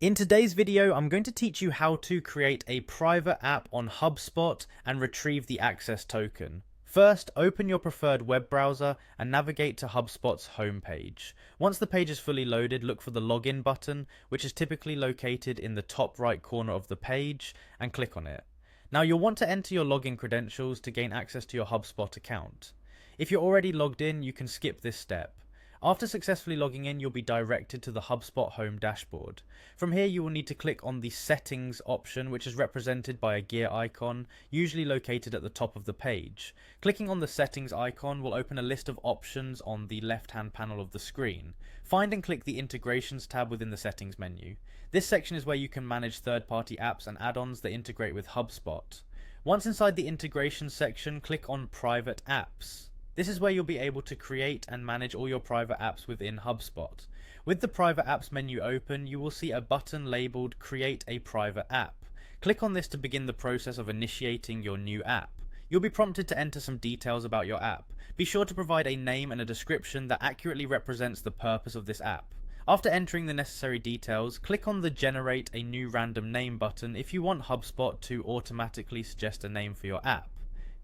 In today's video, I'm going to teach you how to create a private app on Hubspot and retrieve the access token. First, open your preferred web browser and navigate to Hubspot's homepage. Once the page is fully loaded, look for the login button, which is typically located in the top right corner of the page, and click on it. Now you'll want to enter your login credentials to gain access to your Hubspot account. If you're already logged in, you can skip this step. After successfully logging in, you'll be directed to the Hubspot home dashboard. From here, you will need to click on the settings option, which is represented by a gear icon, usually located at the top of the page. Clicking on the settings icon will open a list of options on the left-hand panel of the screen. Find and click the integrations tab within the settings menu. This section is where you can manage third-party apps and add-ons that integrate with Hubspot. Once inside the integrations section, click on private apps. This is where you'll be able to create and manage all your private apps within Hubspot. With the private apps menu open, you will see a button labeled Create a Private App. Click on this to begin the process of initiating your new app. You'll be prompted to enter some details about your app. Be sure to provide a name and a description that accurately represents the purpose of this app. After entering the necessary details, click on the Generate a New Random Name button if you want Hubspot to automatically suggest a name for your app.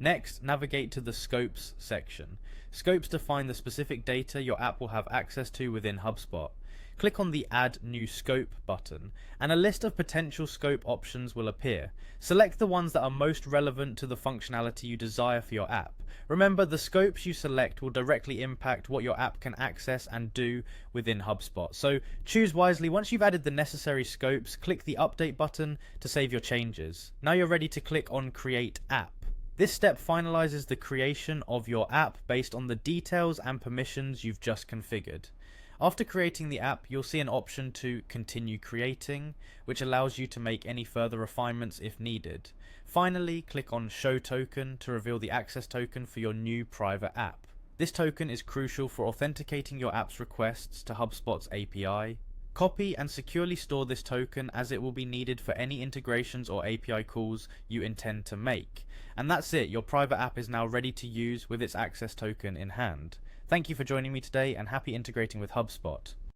Next, navigate to the Scopes section. Scopes define the specific data your app will have access to within Hubspot. Click on the Add New Scope button, and a list of potential scope options will appear. Select the ones that are most relevant to the functionality you desire for your app. Remember, the scopes you select will directly impact what your app can access and do within Hubspot. So choose wisely. Once you've added the necessary scopes, click the Update button to save your changes. Now you're ready to click on Create App. This step finalizes the creation of your app based on the details and permissions you've just configured. After creating the app, you'll see an option to continue creating, which allows you to make any further refinements if needed. Finally, click on Show Token to reveal the access token for your new private app. This token is crucial for authenticating your app's requests to HubSpot's API. Copy and securely store this token, as it will be needed for any integrations or API calls you intend to make. And that's it, your private app is now ready to use with its access token in hand. Thank you for joining me today, and happy integrating with HubSpot.